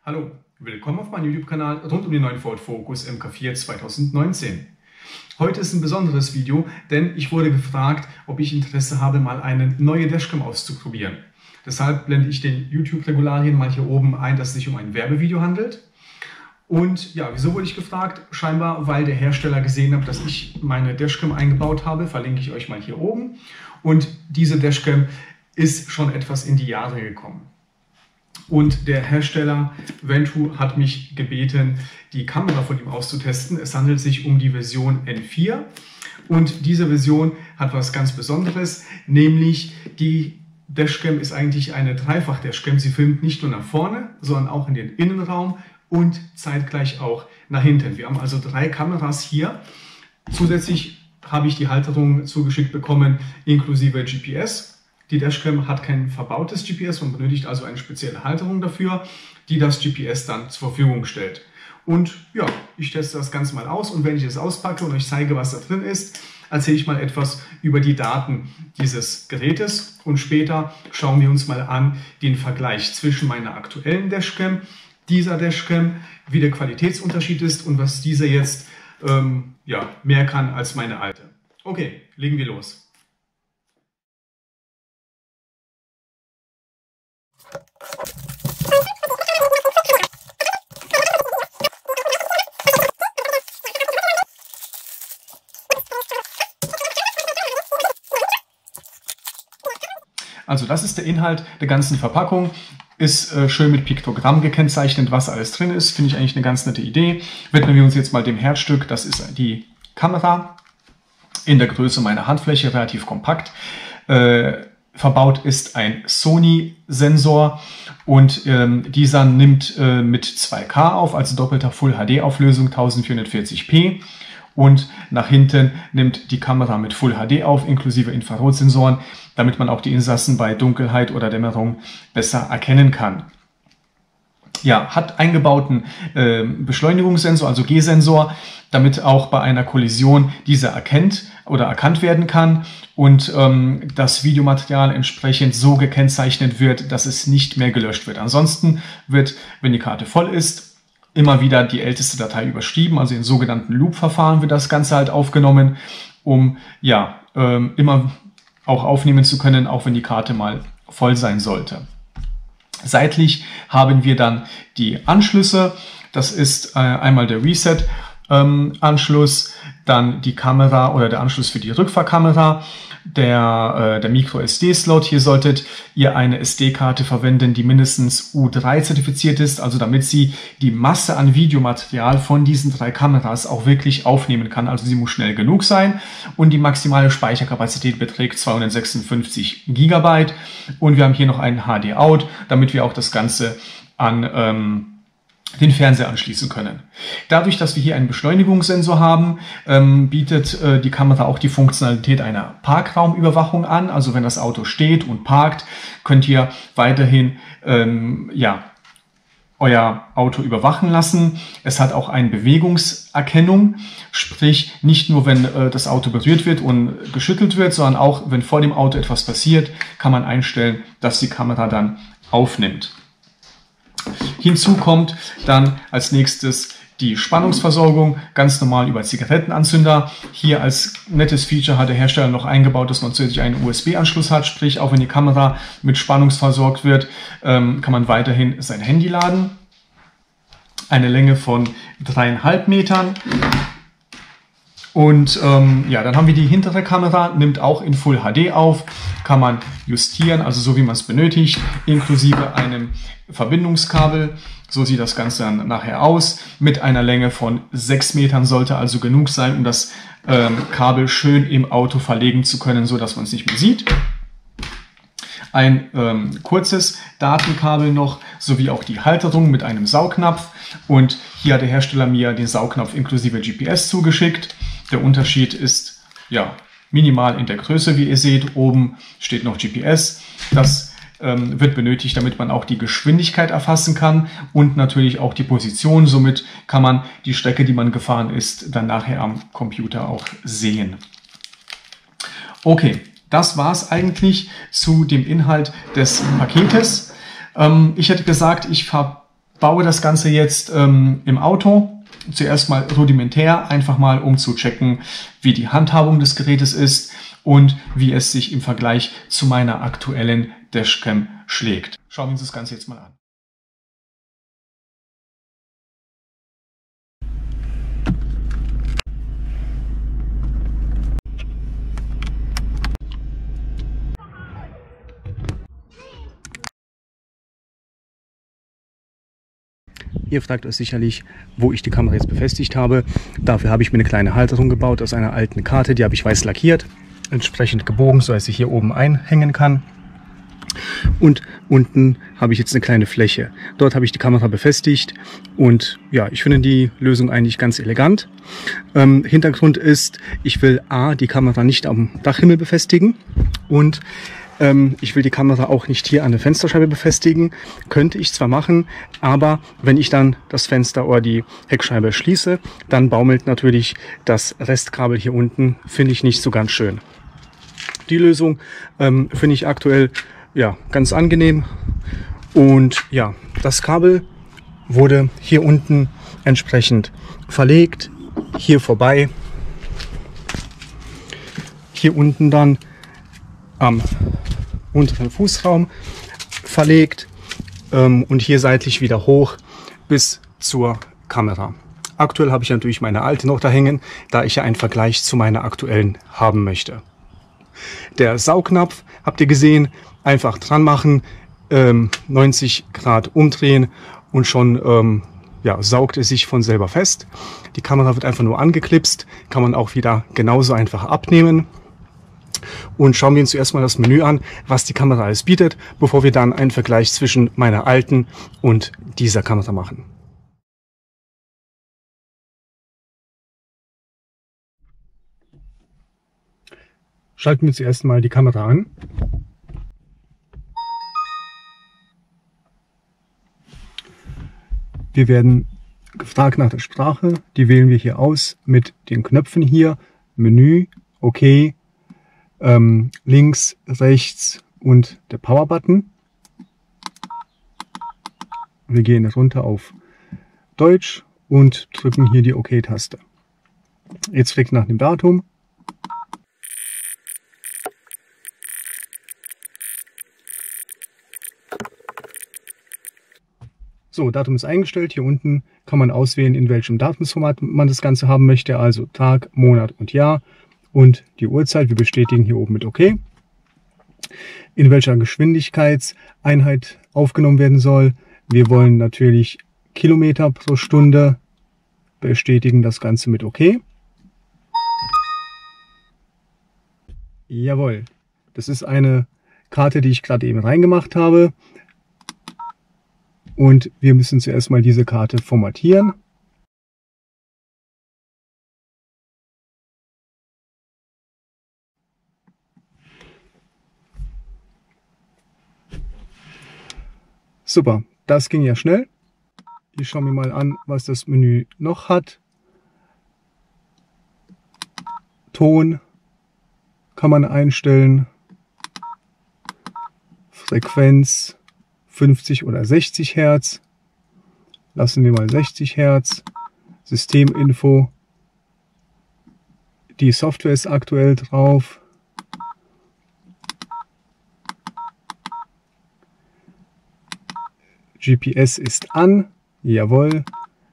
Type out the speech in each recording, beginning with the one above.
Hallo, willkommen auf meinem YouTube-Kanal rund um den neuen Ford Focus MK4 2019. Heute ist ein besonderes Video, denn ich wurde gefragt, ob ich Interesse habe, mal eine neue Dashcam auszuprobieren. Deshalb blende ich den YouTube-Regularien mal hier oben ein, dass es sich um ein Werbevideo handelt. Und ja, wieso wurde ich gefragt? Scheinbar, weil der Hersteller gesehen hat, dass ich meine Dashcam eingebaut habe. Verlinke ich euch mal hier oben. Und diese Dashcam ist schon etwas in die Jahre gekommen. Und der Hersteller Ventu hat mich gebeten, die Kamera von ihm auszutesten. Es handelt sich um die Version N4 und diese Version hat was ganz Besonderes, nämlich die Dashcam ist eigentlich eine Dreifach-Dashcam. Sie filmt nicht nur nach vorne, sondern auch in den Innenraum und zeitgleich auch nach hinten. Wir haben also 3 Kameras hier. Zusätzlich habe ich die Halterung zugeschickt bekommen, inklusive GPS. Die Dashcam hat kein verbautes GPS, man benötigt also eine spezielle Halterung dafür, die das GPS dann zur Verfügung stellt. Und ja, ich teste das Ganze mal aus und wenn ich es auspacke und euch zeige, was da drin ist, erzähle ich mal etwas über die Daten dieses Gerätes und später schauen wir uns mal an den Vergleich zwischen meiner aktuellen Dashcam, dieser Dashcam, wie der Qualitätsunterschied ist und was diese jetzt mehr kann als meine alte. Okay, legen wir los. Also das ist der Inhalt der ganzen Verpackung. Ist schön mit Piktogramm gekennzeichnet, was alles drin ist. Finde ich eigentlich eine ganz nette Idee. Widmen wir uns jetzt mal dem Herzstück. Das ist die Kamera in der Größe meiner Handfläche, relativ kompakt. Verbaut ist ein Sony-Sensor und dieser nimmt mit 2K auf, also doppelter Full-HD-Auflösung 1440p. Und nach hinten nimmt die Kamera mit Full HD auf, inklusive Infrarotsensoren, damit man auch die Insassen bei Dunkelheit oder Dämmerung besser erkennen kann. Ja, hat eingebauten Beschleunigungssensor, also G-Sensor, damit auch bei einer Kollision dieser erkannt werden kann und das Videomaterial entsprechend so gekennzeichnet wird, dass es nicht mehr gelöscht wird. Ansonsten wird, wenn die Karte voll ist, immer wieder die älteste Datei überschrieben, also in sogenannten Loop-Verfahren wird das Ganze halt aufgenommen, um ja immer auch aufnehmen zu können, auch wenn die Karte mal voll sein sollte. Seitlich haben wir dann die Anschlüsse. Das ist einmal der Reset-Anschluss, dann die Kamera oder der Anschluss für die Rückfahrkamera, der Micro-SD-Slot. Hier solltet ihr eine SD-Karte verwenden, die mindestens U3 zertifiziert ist, also damit sie die Masse an Videomaterial von diesen 3 Kameras auch wirklich aufnehmen kann. Also sie muss schnell genug sein und die maximale Speicherkapazität beträgt 256 GB. Und wir haben hier noch einen HD-Out, damit wir auch das Ganze an den Fernseher anschließen können. Dadurch, dass wir hier einen Beschleunigungssensor haben, bietet die Kamera auch die Funktionalität einer Parkraumüberwachung an. Also wenn das Auto steht und parkt, könnt ihr weiterhin euer Auto überwachen lassen. Es hat auch eine Bewegungserkennung, sprich nicht nur, wenn das Auto berührt wird und geschüttelt wird, sondern auch, wenn vor dem Auto etwas passiert, kann man einstellen, dass die Kamera dann aufnimmt. Hinzu kommt dann als nächstes die Spannungsversorgung, ganz normal über Zigarettenanzünder. Hier als nettes Feature hat der Hersteller noch eingebaut, dass man zusätzlich einen USB-Anschluss hat, sprich auch wenn die Kamera mit Spannung versorgt wird, kann man weiterhin sein Handy laden. Eine Länge von 3,5 Metern. Und dann haben wir die hintere Kamera, nimmt auch in Full HD auf, kann man justieren, also so wie man es benötigt, inklusive einem Verbindungskabel. So sieht das Ganze dann nachher aus. Mit einer Länge von 6 Metern sollte also genug sein, um das Kabel schön im Auto verlegen zu können, so dass man es nicht mehr sieht. Ein kurzes Datenkabel noch, sowie auch die Halterung mit einem Saugnapf. Und hier hat der Hersteller mir den Saugnapf inklusive GPS zugeschickt. Der Unterschied ist ja minimal in der Größe, wie ihr seht. Oben steht noch GPS. Das wird benötigt, damit man auch die Geschwindigkeit erfassen kann und natürlich auch die Position. Somit kann man die Strecke, die man gefahren ist, dann nachher am Computer auch sehen. Okay, das war es eigentlich zu dem Inhalt des Paketes. Ich hätte gesagt, ich baue das Ganze jetzt im Auto. Zuerst mal rudimentär, einfach mal um zu checken, wie die Handhabung des Gerätes ist und wie es sich im Vergleich zu meiner aktuellen Dashcam schlägt. Schauen wir uns das Ganze jetzt mal an. Ihr fragt euch sicherlich, wo ich die Kamera jetzt befestigt habe. Dafür habe ich mir eine kleine Halterung gebaut aus einer alten Karte. Die habe ich weiß lackiert, entsprechend gebogen, so dass ich hier oben einhängen kann. Und unten habe ich jetzt eine kleine Fläche. Dort habe ich die Kamera befestigt und ja, ich finde die Lösung eigentlich ganz elegant. Hintergrund ist, ich will die Kamera nicht am Dachhimmel befestigen und ich will die Kamera auch nicht hier an der Fensterscheibe befestigen. Könnte ich zwar machen, aber wenn ich dann das Fenster oder die Heckscheibe schließe, dann baumelt natürlich das Restkabel hier unten, finde ich nicht so ganz schön. Die Lösung finde ich aktuell ja ganz angenehm und ja, das Kabel wurde hier unten entsprechend verlegt, hier vorbei, hier unten dann am unteren Fußraum verlegt und hier seitlich wieder hoch bis zur Kamera. Aktuell habe ich natürlich meine alte noch da hängen, da ich ja einen Vergleich zu meiner aktuellen haben möchte. Der Saugnapf, habt ihr gesehen, einfach dran machen, 90 Grad umdrehen und schon ja, saugt es sich von selber fest. Die Kamera wird einfach nur angeklipst, kann man auch wieder genauso einfach abnehmen. Und schauen wir uns zuerst mal das Menü an, was die Kamera alles bietet, bevor wir dann einen Vergleich zwischen meiner alten und dieser Kamera machen. Schalten wir zuerst mal die Kamera an. Wir werden gefragt nach der Sprache, die wählen wir hier aus mit den Knöpfen hier, Menü, OK, links, rechts und der Power-Button. Wir gehen runter auf Deutsch und drücken hier die OK-Taste. Jetzt fragt nach dem Datum. So, Datum ist eingestellt. Hier unten kann man auswählen, in welchem Datumsformat man das Ganze haben möchte. Also Tag, Monat und Jahr. Und die Uhrzeit, wir bestätigen hier oben mit OK. In welcher Geschwindigkeitseinheit aufgenommen werden soll. Wir wollen natürlich Kilometer pro Stunde, bestätigen das Ganze mit OK. Jawohl, das ist eine Karte, die ich gerade eben reingemacht habe. Und wir müssen zuerst mal diese Karte formatieren. Super, das ging ja schnell. Ich schaue mir mal an, was das Menü noch hat. Ton kann man einstellen. Frequenz 50 oder 60 Hertz. Lassen wir mal 60 Hertz. Systeminfo. Die Software ist aktuell drauf. GPS ist an. Jawohl.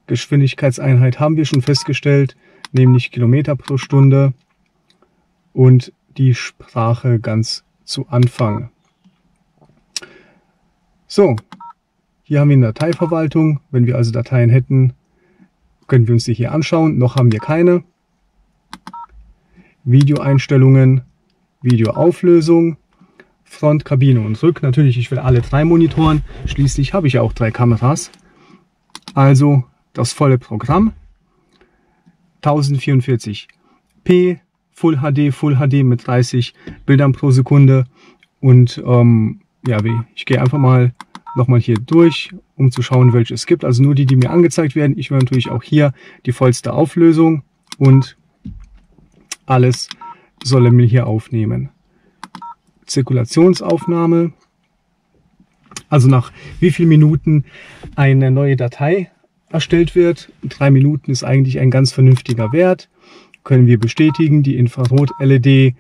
Geschwindigkeitseinheit haben wir schon festgestellt, nämlich Kilometer pro Stunde. Und die Sprache ganz zu Anfang. So, hier haben wir eine Dateiverwaltung. Wenn wir also Dateien hätten, können wir uns die hier anschauen. Noch haben wir keine. Videoeinstellungen, Videoauflösung, Front, Kabine und Rück. Natürlich, ich will alle drei monitoren. Schließlich habe ich ja auch 3 Kameras. Also das volle Programm. 1044p, Full HD mit 30 Bildern pro Sekunde. Und ja, ich gehe einfach mal nochmal hier durch, um zu schauen, welche es gibt. Also nur die, die mir angezeigt werden. Ich will natürlich auch hier die vollste Auflösung und alles soll er mir hier aufnehmen. Zirkulationsaufnahme. also nach wie vielen Minuten eine neue Datei erstellt wird. 3 Minuten ist eigentlich ein ganz vernünftiger Wert. Können wir bestätigen, die Infrarot-LED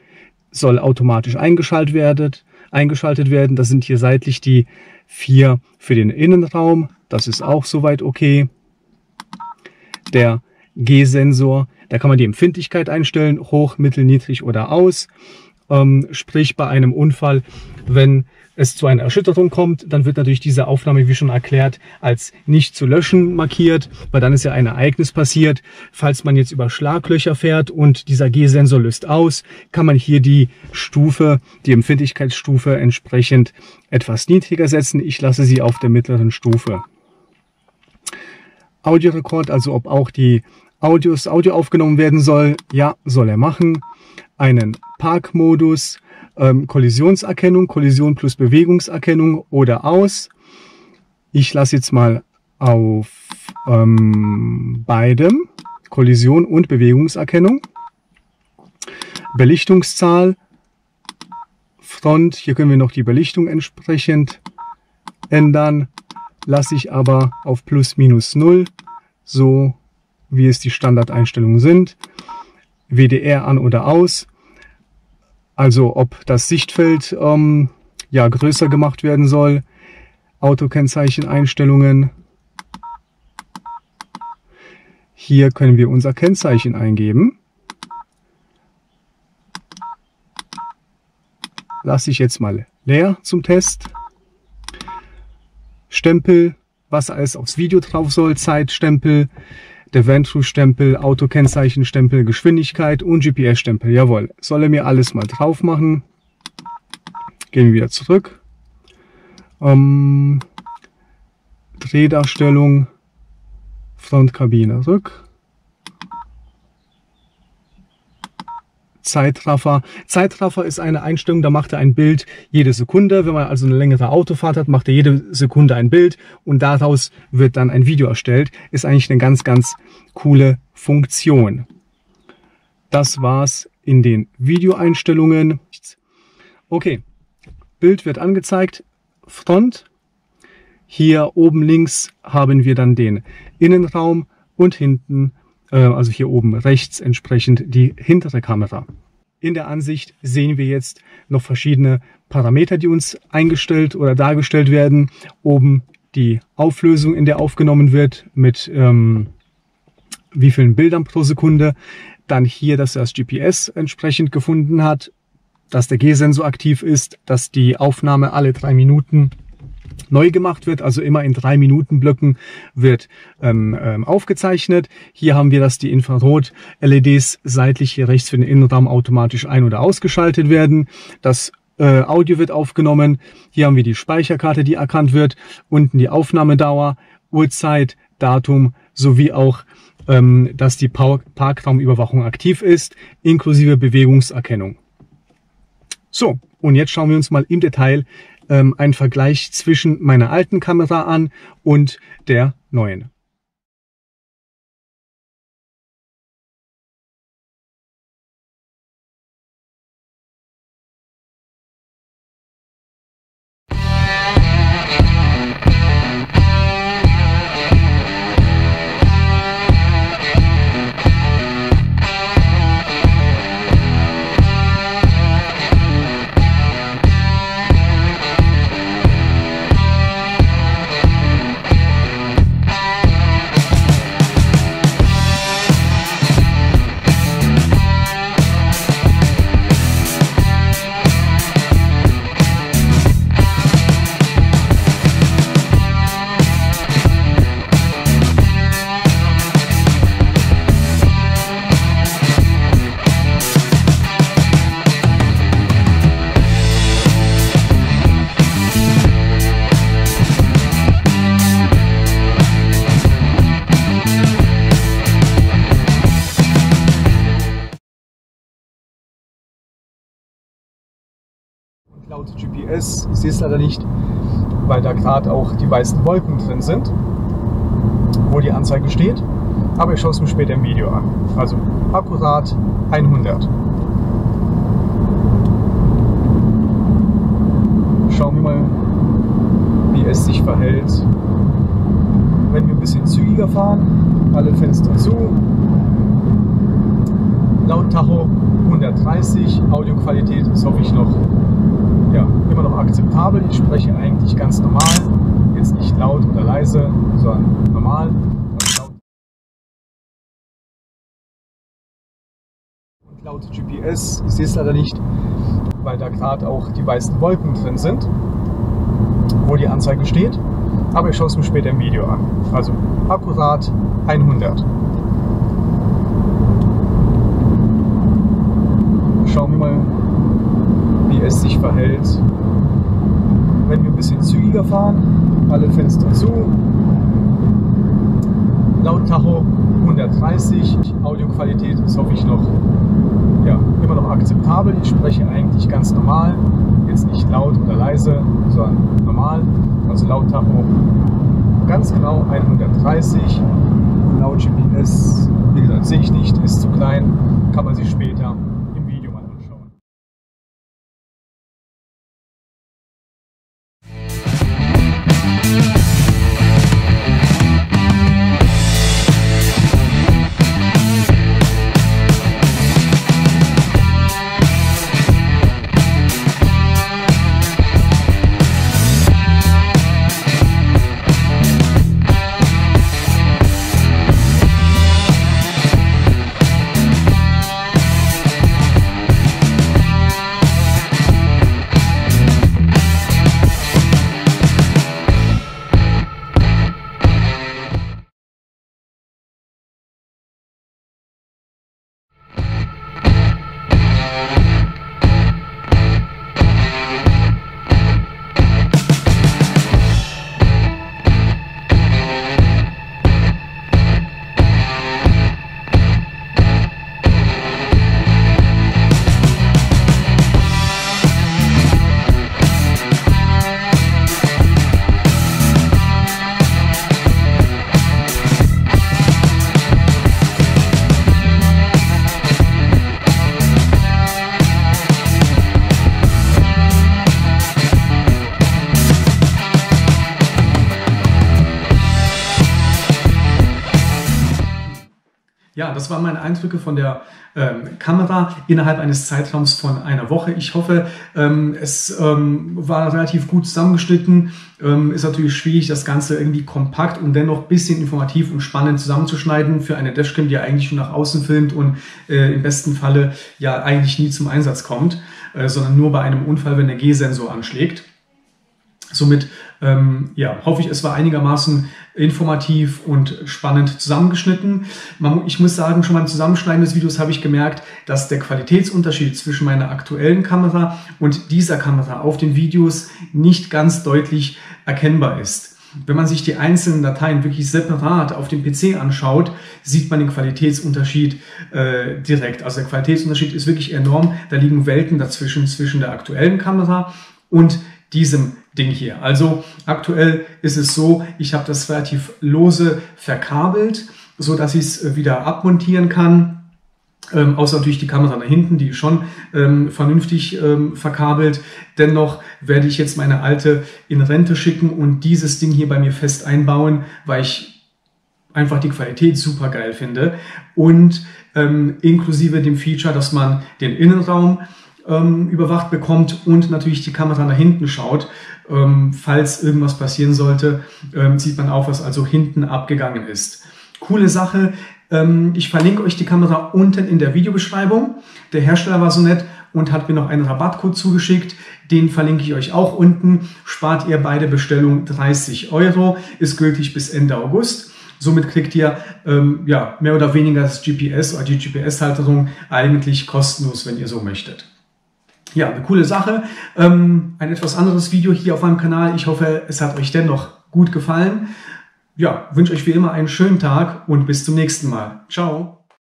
soll automatisch eingeschaltet werden. Das sind hier seitlich die 4 für den Innenraum. Das ist auch soweit okay. Der G-Sensor, da kann man die Empfindlichkeit einstellen, hoch, mittel, niedrig oder aus. Sprich bei einem Unfall, wenn es zu einer Erschütterung kommt, dann wird natürlich diese Aufnahme, wie schon erklärt, als nicht zu löschen markiert, weil dann ist ja ein Ereignis passiert. Falls man jetzt über Schlaglöcher fährt und dieser G-Sensor löst aus, kann man hier die Stufe, die Empfindlichkeitsstufe entsprechend etwas niedriger setzen. Ich lasse sie auf der mittleren Stufe. Audiorekord, also ob auch die Audio aufgenommen werden soll, ja, soll er machen. Einen Parkmodus, Kollisionserkennung, Kollision plus Bewegungserkennung oder aus. Ich lasse jetzt mal auf beidem, Kollision und Bewegungserkennung. Belichtungszahl, Front, hier können wir noch die Belichtung entsprechend ändern. Lasse ich aber auf plus minus 0, so wie es die Standardeinstellungen sind. WDR an oder aus. Also ob das Sichtfeld ja, größer gemacht werden soll. Autokennzeichen-Einstellungen. Hier können wir unser Kennzeichen eingeben. Lasse ich jetzt mal leer zum Test. Stempel, was alles aufs Video drauf soll, Zeitstempel, der Ventru-Stempel, Autokennzeichen-Stempel, Geschwindigkeit und GPS-Stempel. Jawohl, soll er mir alles mal drauf machen. Gehen wir wieder zurück. Drehdarstellung, Frontkabine rück. Zeitraffer. Zeitraffer ist eine Einstellung, da macht er ein Bild jede Sekunde. Wenn man also eine längere Autofahrt hat, macht er jede Sekunde ein Bild und daraus wird dann ein Video erstellt. Ist eigentlich eine ganz, ganz coole Funktion. Das war's in den Videoeinstellungen. Okay, Bild wird angezeigt. Front. Hier oben links haben wir dann den Innenraum und hinten, also hier oben rechts entsprechend die hintere Kamera. In der Ansicht sehen wir jetzt noch verschiedene Parameter, die uns eingestellt oder dargestellt werden. Oben die Auflösung, in der aufgenommen wird, mit wie vielen Bildern pro Sekunde. Dann hier, dass er das GPS entsprechend gefunden hat, dass der G-Sensor aktiv ist, dass die Aufnahme alle 3 Minuten neu gemacht wird, also immer in 3 Minuten Blöcken wird aufgezeichnet. Hier haben wir, dass die Infrarot-LEDs seitlich hier rechts für den Innenraum automatisch ein- oder ausgeschaltet werden. Das Audio wird aufgenommen. Hier haben wir die Speicherkarte, die erkannt wird. Unten die Aufnahmedauer, Uhrzeit, Datum sowie auch, dass die Parkraumüberwachung aktiv ist, inklusive Bewegungserkennung. So, und jetzt schauen wir uns mal im Detail einen Vergleich zwischen meiner alten Kamera an und der neuen. Laut GPS, ich sehe es leider nicht, weil da gerade auch die weißen Wolken drin sind, wo die Anzeige steht. Aber ich schaue es mir später im Video an. Also akkurat 100. Schauen wir mal, wie es sich verhält, wenn wir ein bisschen zügiger fahren. Alle Fenster zu. Laut Tacho 130. Audioqualität ist, hoffe ich, noch immer noch akzeptabel. Ich spreche eigentlich ganz normal. Jetzt nicht laut oder leise, sondern normal. Und laut GPS, ich sehe es leider nicht, weil da gerade auch die weißen Wolken drin sind, wo die Anzeige steht. Aber ich schaue es mir später im Video an. Also akkurat 100. Schauen wir mal, wie es sich verhält, wenn wir ein bisschen zügiger fahren. Alle Fenster zu. Laut Tacho 130. Audioqualität ist, hoffe ich, noch immer noch akzeptabel. Ich spreche eigentlich ganz normal. Jetzt nicht laut oder leise, sondern normal. Also laut Tacho ganz genau 130. Und laut GPS, wie gesagt, sehe ich nicht, ist zu klein. Kann man sich später im Video mal anschauen. Ja, das waren meine Eindrücke von der Kamera innerhalb eines Zeitraums von einer Woche. Ich hoffe, es war relativ gut zusammengeschnitten. Ist natürlich schwierig, das Ganze irgendwie kompakt und dennoch ein bisschen informativ und spannend zusammenzuschneiden für eine Dashcam, die ja eigentlich nur nach außen filmt und im besten Falle ja eigentlich nie zum Einsatz kommt, sondern nur bei einem Unfall, wenn der G-Sensor anschlägt. Somit hoffe ich, es war einigermaßen informativ und spannend zusammengeschnitten. Ich muss sagen, schon beim Zusammenschneiden des Videos habe ich gemerkt, dass der Qualitätsunterschied zwischen meiner aktuellen Kamera und dieser Kamera auf den Videos nicht ganz deutlich erkennbar ist. Wenn man sich die einzelnen Dateien wirklich separat auf dem PC anschaut, sieht man den Qualitätsunterschied direkt. Also der Qualitätsunterschied ist wirklich enorm. Da liegen Welten dazwischen, zwischen der aktuellen Kamera und diesem Ding hier. Also aktuell ist es so, ich habe das relativ lose verkabelt, so dass ich es wieder abmontieren kann. Außer natürlich die Kamera da hinten, die ist schon vernünftig verkabelt. Dennoch werde ich jetzt meine alte in Rente schicken und dieses Ding hier bei mir fest einbauen, weil ich einfach die Qualität super geil finde. Und inklusive dem Feature, dass man den Innenraum überwacht bekommt und natürlich die Kamera nach hinten schaut. Falls irgendwas passieren sollte, sieht man auch, was also hinten abgegangen ist. Coole Sache. Ich verlinke euch die Kamera unten in der Videobeschreibung. Der Hersteller war so nett und hat mir noch einen Rabattcode zugeschickt. Den verlinke ich euch auch unten. Spart ihr bei der Bestellung 30 €. Ist gültig bis Ende August. Somit kriegt ihr mehr oder weniger das GPS oder die GPS-Halterung eigentlich kostenlos, wenn ihr so möchtet. Ja, eine coole Sache. Ein etwas anderes Video hier auf meinem Kanal. Ich hoffe, es hat euch dennoch gut gefallen. Ja, wünsche euch wie immer einen schönen Tag und bis zum nächsten Mal. Ciao.